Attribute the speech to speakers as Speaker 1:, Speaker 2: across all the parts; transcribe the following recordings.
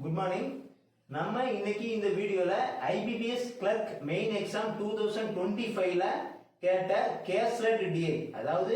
Speaker 1: Good morning. நம்ம இன்னைக்கு இந்த வீடியோல ஐபிபிஎஸ் கிளர்க் மெயின் எக்ஸாம் 2025ல கேட்ட கேஸ்லெட் டிஏ, அதாவது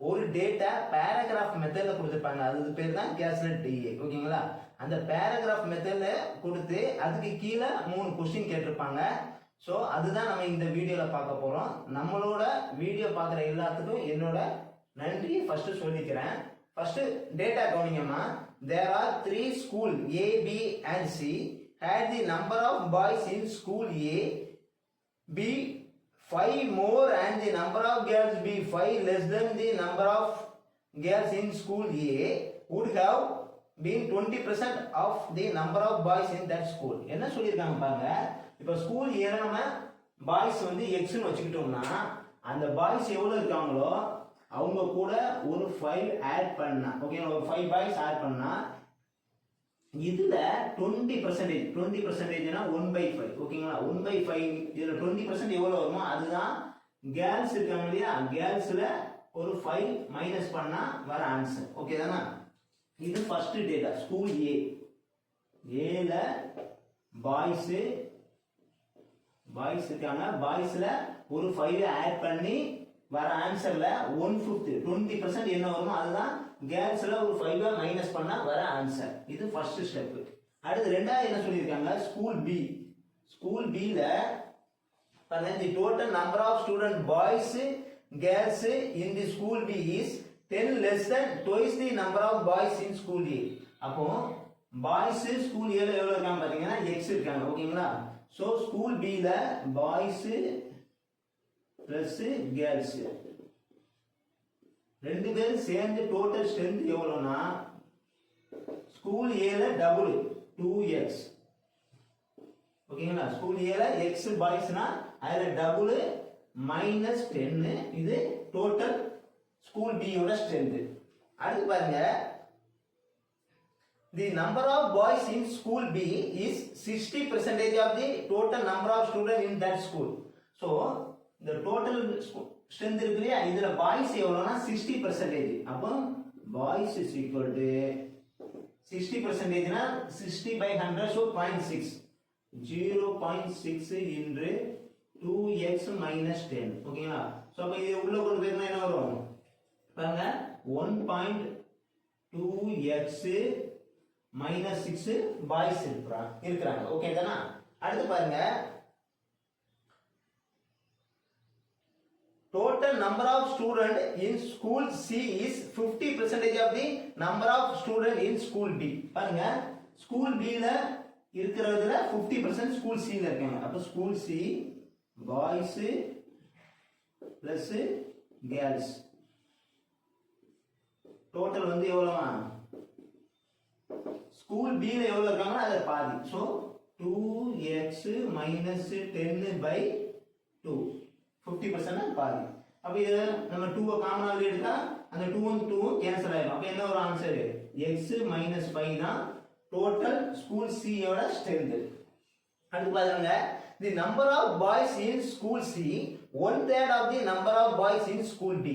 Speaker 1: ஒரு டேட்டா பேராகிராஃப் மெத்தட்ல கொடுத்துருப்பாங்க. அது பேர் தான் கேஸ்லெட் டிஏ. ஓகேங்களா? அந்த பேராகிராஃப் மெத்தட்ல கொடுத்து அதுக்கு கீழே 3 கொஸ்டின் கேட்டிருப்பாங்க. ஸோ அதுதான் நம்ம இந்த வீடியோல பார்க்க போறோம். நம்மளோட வீடியோ பார்க்குற எல்லாத்துக்கும் என்னோட நன்றி ஃபர்ஸ்ட் சொல்லிக்கிறேன். ஃபர்ஸ்ட் டேட்டா கவனிங்கம்மா. There are 3 schools A, B and C had the number of boys in school A be 5 more and the number of girls be 5 less than the number of girls in school A would have been 20% of the number of boys in that school. என்ன சொல்லியிருக்காங்க பாருங்க. இப்போ school ஏ நம்ம boys வந்து எக்ஸ்னு வச்சுக்கிட்டோம்னா அந்த boys எவ்வளோ இருக்காங்களோ அவங்க கூட ஒரு 5 ஆட் பண்ணா, ஓகேங்களா, ஒரு 5 பாய்ஸ் ஆட் பண்ணா இதுல 20%னா 1/5, ஓகேங்களா, 1/5 இதுல 20% எவ்வளவு வருமோ அதுதான் கேர்ள்ஸ் இருக்காங்க இல்லையா, கேர்ள்ஸ்ல ஒரு 5 மைனஸ் பண்ணா வர ஆன்சர். ஓகே தானே? இது ஃபர்ஸ்ட் டேட்டா. ஸ்கூல் ஏல பாய்ஸ் இருக்காங்க, பாய்ஸ்ல ஒரு 5 ஆட் பண்ணி வர ஆன்சர்ல 1/5 20% என்ன வருமோ அதுதான் கேர்ள்ஸ்ல ஒரு 5 மைனஸ் பண்ணா வர ஆன்சர். இது ஃபர்ஸ்ட் ஸ்டெப். அடுத்து ரெண்டாவது என்ன சொல்லியிருக்காங்க, ஸ்கூல் பில the total number of student boys girls in the school B is 10 less than twice the number of boys in school A. அப்போ பாய்ஸ் ஸ்கூல் ஏல எவ்வளவு இருக்காங்க பாத்தீங்கன்னா x இருக்காங்க. ஓகேங்களா? சோ ஸ்கூல் B ல பாய்ஸ் பிளஸ் கேர்ள்ஸ் ரெண்டு பேரும் சேர்ந்து டோட்டல் ஸ்ட்ரென்த் எவ்வளவுனா ஸ்கூல் ஏல டபுள் 2x. ஓகேங்களா? ஸ்கூல் ஏல x பாய்ஸ்னா அதுல டபுள் மைனஸ் 10. இது டோட்டல் ஸ்கூல் பி யோட ஸ்ட்ரென்த். அடுத்து பாருங்க, the number of boys in school B is 60% of the total number of students in that school. So இந்த total strength இருக்கு இல்லையா, இதுல பாய்ஸ் எவ்வளவுனா 60%. அப்போ பாய்ஸ் இஸ் ஈக்குவல் டு 60%னா 60/100, so 0.6 0.6 into 2x minus 10. ஓகேங்களா? சோ அப்ப இது உள்ள கொண்டு போயினா என்ன வரும் பாருங்க, 1.2x minus 6 பாய்ஸ் இருக்காங்க. ஓகே தானா? அடுத்து பாருங்க, total number of student in school C is 50% of the number of student in school B. பாருங்க, ஸ்கூல் B ல இருக்குறதுல 50% ஸ்கூல் C ல இருக்காங்க. அப்ப school C boys plus girls total வந்து எவ்வளவுமா, ஸ்கூல் B ல எவ்வளவு இருக்காங்கன்னா அது பாதி. சோ 2x minus 10/2 50% பாதி. அப்ப இது நம்ம 2 காமனா வெளிய எடுத்தா அந்த 2 கேன்சல் ஆயிடும். அப்ப என்ன ஒரு ஆன்சர், x minus 5 தான் டோட்டல் ஸ்கூல் C யோட ஸ்ட்ரென்த். அடுத்து பாருங்க, the number of boys in school C 1/3 of the number of boys in school B.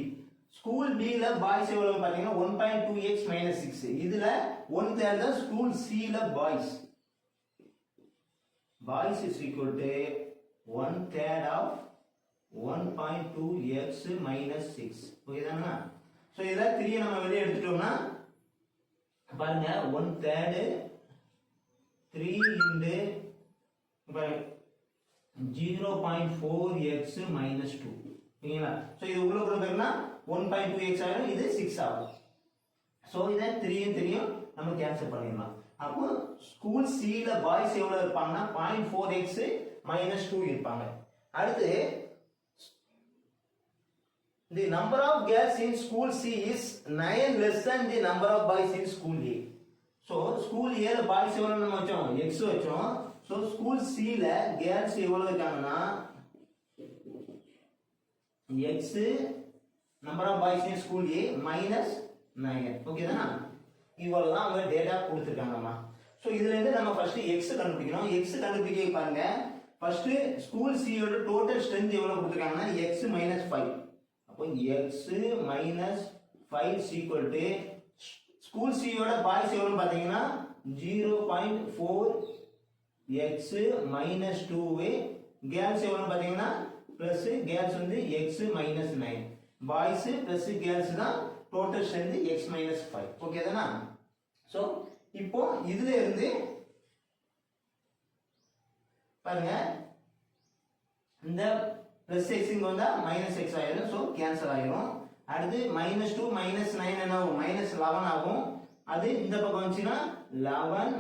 Speaker 1: School B ல பாய்ஸ் எவ்வளவு பாத்தீங்கன்னா 1.2x minus 6. இதுல 1/3 தான் ஸ்கூல் C ல boys is equal to 1/3 of 1.2x minus 6. ஓகேதானா? சோ இத 3 நம்ம வெளிய எடுத்துட்டோம்னா பாருங்க 1/3 3 into 0.4x minus 2. ஓகேங்களா? சோ இது உள்ள போறதுனா 1.2x ஆகும், இது 6 ஆகும். சோ இத 3 நம்ம கேன்சல் பண்ணிடலாம். அப்போ ஸ்கூல் C ல பாய்ஸ் எவ்வளவு இருப்பாங்கன்னா 0.4x minus 2 இருப்பாங்க. அடுத்து the number of girls in school C is 9 less than the number of boys in school A. So school A ல பாய்ஸ் எவ்வளவு நம்ம வச்சோம், x வச்சோம். So school C ல girls எவ்வளவு இருக்காங்கன்னா x number of boys in school A minus 9. Okay தானா? இவ்வளவு தான் அவங்க டேட்டா கொடுத்திருக்காங்கம்மா. சோ இதுல இருந்து நம்ம ஃபர்ஸ்ட் x கண்டுபிடிக்கணும். x கண்டுபிடிக்க பாருங்க, ஃபர்ஸ்ட் ஸ்கூல் C யோட டோட்டல் ஸ்ட்ரென்த் எவ்வளவு கொடுத்திருக்காங்கன்னா x minus 5. அப்போ x minus 5 is equal to school C யோட பாய்ஸ் எவ்வளவு பாத்தீங்கன்னா 0.4x minus 2 கேர்ள்ஸ் எவ்வளவு பாத்தீங்கன்னா பிளஸ் கேர்ள்ஸ் வந்து x minus 9 boys plus girls தான் total strength x minus 5 okay தானா சோ இப்போ இதுல இருந்து பாருங்க இந்த பிளஸ் x இங்க வந்தா மைனஸ் x ஆயிடும் சோ கேன்சல் ஆயிடும் அடுத்து -2 -9 என்ன ஆகும் -11 ஆகும் அது இந்த பக்கம் வந்துச்சுனா 11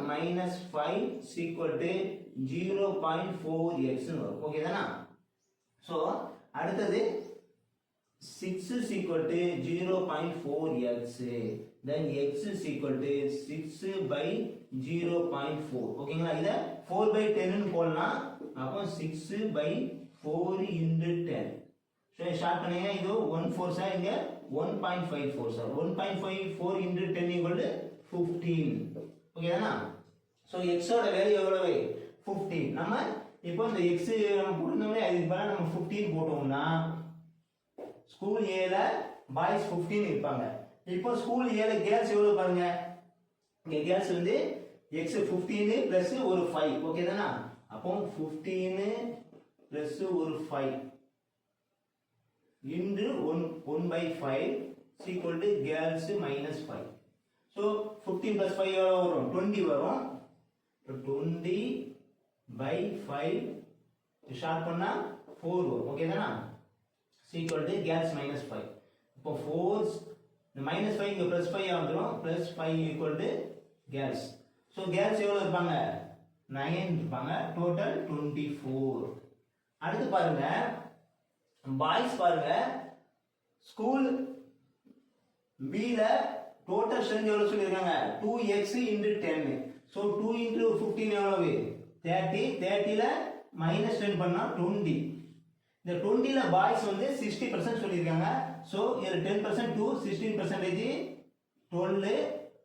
Speaker 1: 5 0.4x ன்னு வரும் ஓகே தானா சோ அடுத்து 6 0.4x then x 6 by 0.4 ஓகேங்களா இத 4 by 10 ன்னு போடலாம் அப்போ 6 by 4 into 10 so ஷார்ட் பண்ணீங்க இது 1 4 சார் இங்க 1.54 sir 1.54 into 10 equal to 15 okay தானா சோ x ஓட வேல்யூ எவ்வளவு 15 நம்ம இப்போ இந்த x நம்ம போடுனோம்ல அதுக்கு பதிலா நம்ம 15 போட்டோம்னா ஸ்கூல் A ல பாய்ஸ் 15 இருப்பாங்க இப்போ ஸ்கூல் A ல கேர்ள்ஸ் எவ்வளவு பாருங்க இங்க கேர்ள்ஸ் வந்து x 15 plus ஒரு 5 ஓகே தானா அப்போ 15 plus ஒரு 5 into 1 by 5 is equal to girls minus 5 so 15 plus 5 எவ்வளவு வரும் 20 வரும் 20 by 5 ஷார்ட் பண்ணா 4 வரும் ஓகே தானா is equal to girls minus 5 இப்போ 4 இந்த minus 5 இங்க plus 5 வந்துரும் plus 5 equal to girls so girls எவ்வளவு இருப்பாங்க 9 இருப்பாங்க total 24 அடுத்து பாருங்க பாய்ஸ் பாருங்க ஸ்கூல் B ல டோட்டல் ஸ்ட்ரென்த் எவ்வளவு சொல்லிருக்காங்க 2x into 10 so 2 into 15 எவ்வளவு 30 30 ல minus 10 பண்ணா 20 இந்த 20 ல பாய்ஸ் வந்து 60% சொல்லிருக்காங்க so இதுல 10% to 16% 12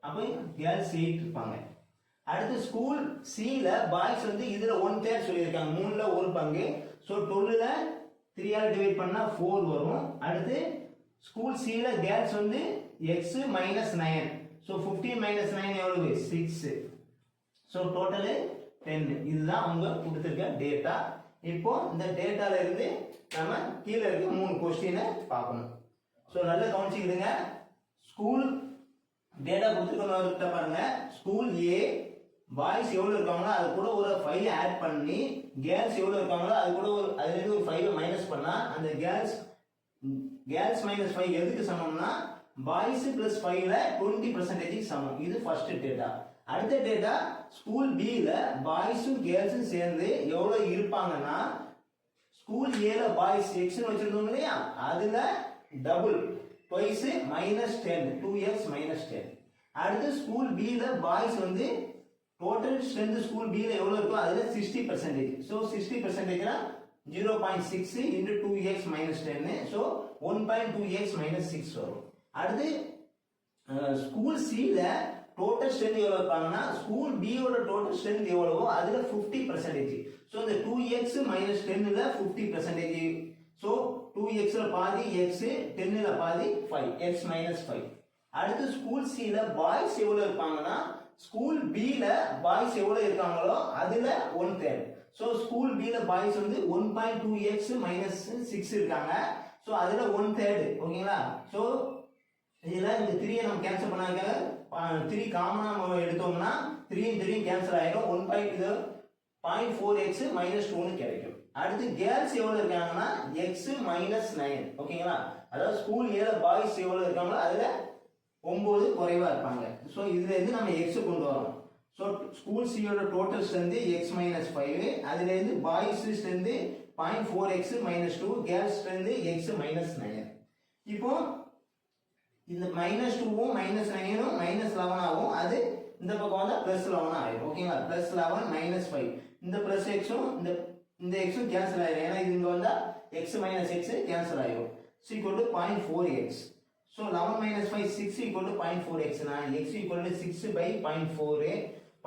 Speaker 1: அப்ப girls 8 இருப்பாங்க அடுத்து ஸ்கூல் C ல பாய்ஸ் வந்து இதுல 1/3 சொல்லிருக்காங்க 3 ல ஒரு பங்கு so 12 ல 3 ஆல் டிவைட் பண்ணா 4 வரும் அடுத்து ஸ்கூல் C ல கேர்ள்ஸ் வந்து x minus 9 so 15 minus 9 எவ்வளவு 6 so total 10 இதுதான் அவங்க கொடுத்திருக்க டேட்டா இப்போ இந்த டேட்டால இருந்து நாம கீழ இருக்க மூணு क्वेश्चन பார்க்கணும் so நல்லா கவனிச்சுக்கிடுங்க ஸ்கூல் டேட்டா கொடுத்திருக்கவங்க பாருங்க ஸ்கூல் A பாய்ஸ் எவ்வளவு இருக்காங்களோ அது கூட ஒரு 5 ஆட் பண்ணி கேர்ள்ஸ் எவ்வளவு இருக்காங்களோ அது கூட ஒரு அதுல இருந்து ஒரு 5 மைனஸ் பண்ணா அந்த கேர்ள்ஸ் minus 5 எதுக்கு சமம்னா பாய்ஸ் plus 5 ல 20% சமம் இது ஃபர்ஸ்ட் டேட்டா அடுத்த டேட்டா ஸ்கூல் B ல பாய்ஸும் கேர்ள்ஸும் சேர்ந்து எவ்வளவு இருப்பாங்கன்னா ஸ்கூல் A ல பாய்ஸ் x னு வச்சிருந்தோம் இல்லையா அதுல டபுள் twice -10 2x -10 அடுத்து ஸ்கூல் B ல பாய்ஸ் வந்து டோட்டல் ஸ்ட்ரென்த் ஸ்கூல் B ல எவ்வளவு இருக்கோ அதுல 60% so 60% னா 0.6 into 2x minus 10 so 1.2x minus 6 வரும் அடுத்து ஸ்கூல் C ல டோட்டல் ஸ்ட்ரென்த் எவ்வளவு இருப்பாங்கன்னா ஸ்கூல் B ஓட டோட்டல் ஸ்ட்ரென்த் எவ்வளவோ அதுல 50% so இந்த 2x minus 10 ல 50% so 2x ல பாதி x 10 ல பாதி 5 x minus 5 அடுத்து ஸ்கூல் C ல பாய்ஸ் எவ்வளவு இருப்பாங்கன்னா ஸ்கூல் B ல பாய்ஸ் எவ்வளவு இருக்காங்களோ அதுல 1/3 so ஸ்கூல் B ல பாய்ஸ் வந்து 1.2x minus 6 இருக்காங்க so அதுல 1/3 ஓகேங்களா so இதுல இந்த 3 நம்ம கேன்சல் பண்ணாங்க 3 காமனா நம்ம எடுத்தோம்னா 3 3 கேன்சல் ஆயிடும் 0.4x minus 2 னு கிடைக்கும் அடுத்து கேர்ள்ஸ் எவ்வளவு இருக்காங்கன்னா x minus 9 ஓகேங்களா அதாவது ஸ்கூல் A ல பாய்ஸ் எவ்வளவு இருக்காங்களோ அதுல 9 குறைவா இருப்பாங்க சோ இதுல இருந்து நம்ம x கொண்டு வரோம் சோ ஸ்கூல் C யோட டோட்டல் ஸ்ட்ரென்த் x minus 5 அதுல இருந்து boys strength 0.4x minus 2 girls strength x minus 9 இப்போ இந்த -2 உம் -9 உம் -11 ஆகும் அது இந்த பக்கம் வந்தா +11 ஆயிடும் ஓகேங்களா +11 -5 இந்த +x உம் இந்த x உம் கேன்சல் ஆயிடும் ஏனா இது இங்க வந்தா x - x கேன்சல் ஆயிடும் c = 0.4x so 11 - 5 6 = 0.4x னா x = 6 by 0.4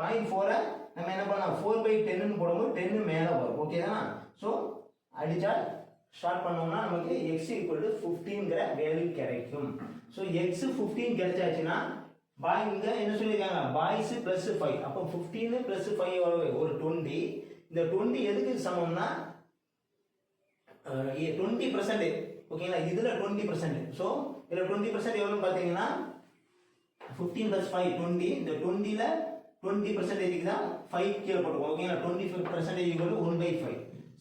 Speaker 1: 0.4 நம்ம என்ன பண்ணலாம் 4/10 ன்னு போடும்போது 10 மேல வரும் ஓகேதானா சோ அடிச்சா ஷார்ட் பண்ணோம்னா நமக்கு x = 15 ங்கற வேல்யூ கிடைக்கும் சோ x 15 கிடைச்சாச்சுனா பாய் இங்க என்ன சொல்லியிருக்காங்க, பாய்ஸ் பிளஸ் 5. அப்போ 15 பிளஸ் 5 ஒரு 20. இந்த 20 எதுக்கு சமம்னா 20%. ஓகேங்களா, இதுல 20%. ஸோ இதுல 20% எவ்வளோன்னு பார்த்தீங்கன்னா 15 பிளஸ் 5 20. இந்த 20ல 20% தான் 5 கீழே போட்டுக்கோம். ஓகேங்களா, 25% ஈக்குவல் 1/5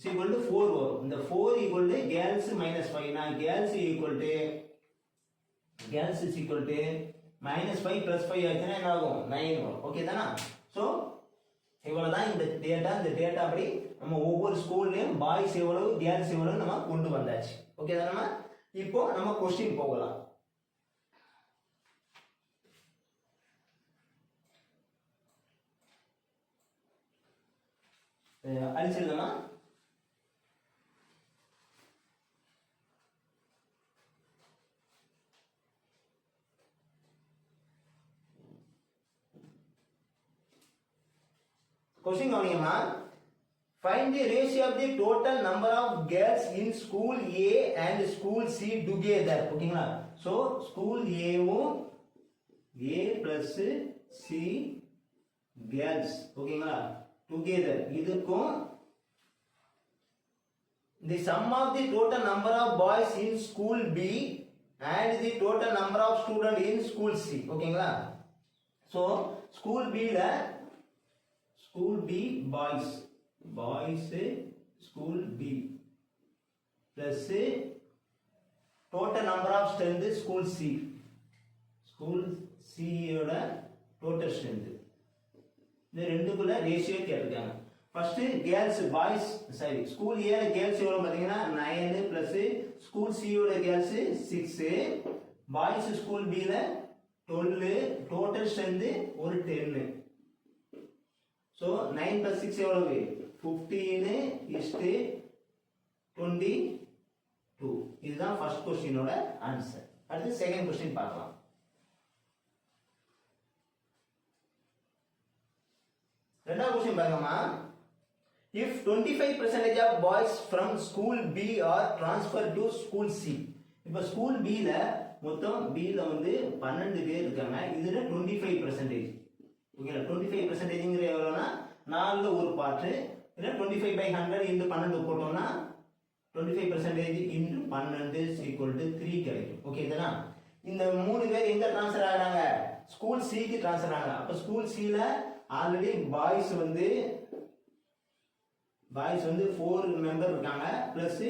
Speaker 1: ஈக்குவல் டு 4 வரும். இந்த 4 ஈக்குவல் டு கேர்ள்ஸ் மைனஸ் 5. நான் கேர்ள்ஸ் ஈக்குவல் டு -5 பிளஸ் 5 ஆச்சுன்னா என்ன ஆகும், 9 வரும். ஓகே தானா? ஸோ இவ்வளவுதான் இந்த டேட்டா. இந்த டேட்டா அப்படி நம்ம ஒவ்வொரு ஸ்கூல்லையும் பாய்ஸ் எவ்வளவு கேர்ள்ஸ் எவ்வளவு நம்ம கொண்டு வந்தாச்சு. ஓகே தானே? இப்போ நம்ம கொஸ்டின் போகலாம். அழிச்சிருந்தோமா? Question கவனிங்கம்மா. Find the ratio of the total number of girls in school A and school C together. ஓகேங்களா? So school A வும் A plus C girls ஓகேங்களா together இதுக்கும் the sum of the total number of boys in school B and the total number of students in school C. ஓகேங்களா? So school B ல school B boys school B plus total number of strength school C யோட total strength. இந்த ரெண்டுக்குள்ள ratio கேட்டிருக்காங்க. First girls boys sorry school A girls எவ்வளவு பாத்தீங்கன்னா 9 plus school C யோட girls 6, boys school B ல 12, total strength ஒரு 10. So 9 plus 6 எவ்வளவு 15:22. இதுதான் ஃபர்ஸ்ட் क्वेश्चनோட ஆன்சர். அடுத்து செகண்ட் क्वेश्चन பார்க்கலாம். ரெண்டாவது क्वेश्चन பாருங்கம்மா. If 25% of boys from school B are transferred to school C. இப்போ ஸ்கூல் B ல மொத்தம் B ல வந்து 12 பேர் இருக்காங்க. இதுல 25%. ஓகேங்களா, 25%ங்கிற எவ்வளவுனா 4ல ஒரு பார்ட். இல்ல 25/100 into 12 போட்டோம்னா 25% into 12 equal to 3 கிடைக்கும். ஓகே தானா? இந்த மூணு பேர் எங்க ட்ரான்ஸ்ஃபர் ஆகுறாங்க, ஸ்கூல் C க்கு ட்ரான்ஸ்ஃபர் ஆகுறாங்க. அப்ப ஸ்கூல் C ல ஆல்ரெடி பாய்ஸ் வந்து 4 மெம்பர் இருக்காங்க பிளஸ்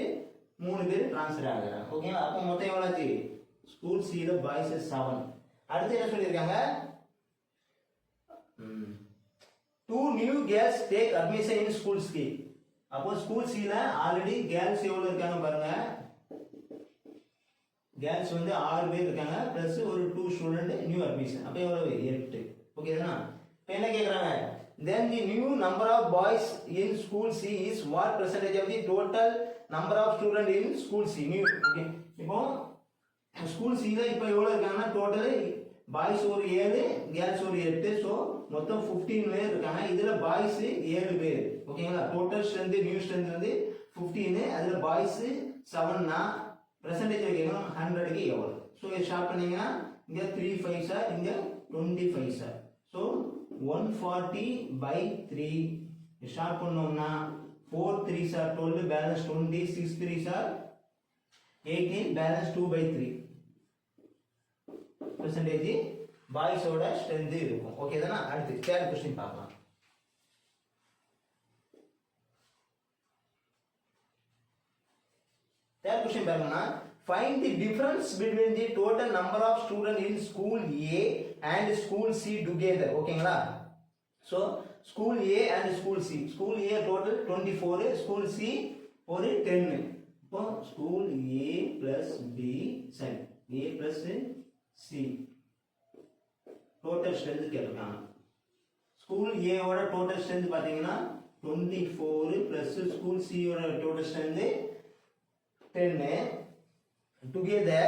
Speaker 1: 3 பேர் ட்ரான்ஸ்ஃபர் ஆகுறாங்க. ஓகேங்களா, அப்ப மொத்தம் எவ்வளவு ஸ்கூல் C ல பாய்ஸ் 7. அடுத்து என்ன சொல்லிருக்காங்க, 2 new girls take admission in school C. அப்போ ஸ்கூல் C ல ஆல்ரெடி கேர்ள்ஸ் எவ்வளவு இருக்காங்க பாருங்க. கேர்ள்ஸ் வந்து 6 பேர் இருக்காங்க பிளஸ் ஒரு 2 ஸ்டூடண்ட் நியூ அட்மிஷன். அப்ப எவ்வளவு 8. ஓகேதானா? இப்போ என்ன கேக்குறாங்க, then the new number of boys in school C is what percentage of the total number of students in school C new. Okay, இப்போ ஸ்கூல் C ல இப்போ எவ்வளவு இருக்காங்கன்னா டோட்டல் பாய்ஸ் ஒரு 7 கேர்ள்ஸ் ஒரு 8. சோ மொத்தம் 15 பேர் இருக்காங்க. இதுல பாய்ஸ் 7 பேர். ஓகேங்களா, டோட்டல் ஸ்ட்ரென்த் நியூ ஸ்ட்ரென்த் வந்து 15. அதுல பாய்ஸ் 7னா பெர்சன்டேஜ் வைக்கணும் 100க்கு எவ்வளவு. சோ இத ஷார்ட் பண்ணீங்கன்னா இங்க 3 5 சார், இங்க 25 சார். சோ 140/3 ஷார்ட் பண்ணோம்னா 4 3 சார் 12 பேலன்ஸ் 20, 6 3 சார் 18 பேலன்ஸ் 2/3 பெர்சன்டேஜ் பாய்ஸோட ஸ்ட்ரென்த் இருக்கும். ஓகே தானா? அடுத்து தேர்ட் क्वेश्चन பார்க்கலாம். தேர்ட் क्वेश्चन பாருங்கன்னா, find the difference between the total number of students in school A and school C together. ஓகேங்களா, so school A and school C. school A total 24, school C ஒரு 10. இப்போ school A plus B சரி A plus C total strength கேட்டிருக்காங்க. School A ஓட total strength பாத்தீங்கன்னா 24 plus school C ஓட total strength 10 together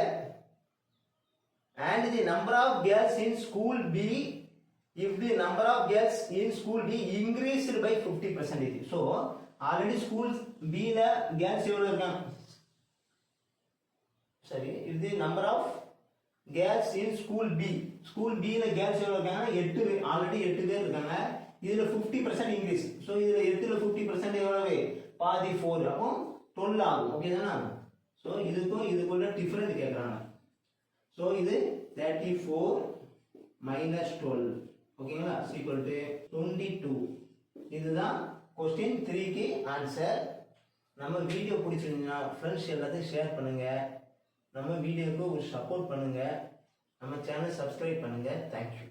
Speaker 1: and the number of girls in school B if the number of girls in school B increased by 50%. so already school B ல girls எவ்வளவு இருக்காங்க, சரி if the number of girls in school B. School பில girls எவ்வளவு இருக்காங்க? 8 பேர், already 8 பேர் இருக்காங்க. இதுல 50% இங்கிலீஷ். ஸோ இதுல 8ல 50% எவ்வளவு? பாதி 4, அப்போ 12 ஆகும். ஓகே தானே? ஸோ இதுக்கும் இதுக்குள்ள டிஃபரன்ஸ் கேட்கறாங்க. ஸோ இது 34 மைனஸ் 12, ஓகேங்களா, ஈக்குவல் டு 22. இதுதான் கொஸ்டின் 3க்கு ஆன்சர். நம்ம வீடியோ பிடிச்சிருந்தீங்கன்னா ஃப்ரெண்ட்ஸ் எல்லாத்தையும் ஷேர் பண்ணுங்க. நம்ம வீடியோக்கு ஒரு சப்போர்ட் பண்ணுங்க. நம்ம சேனல் சப்ஸ்கிரைப் பண்ணுங்க. தேங்க்யூ.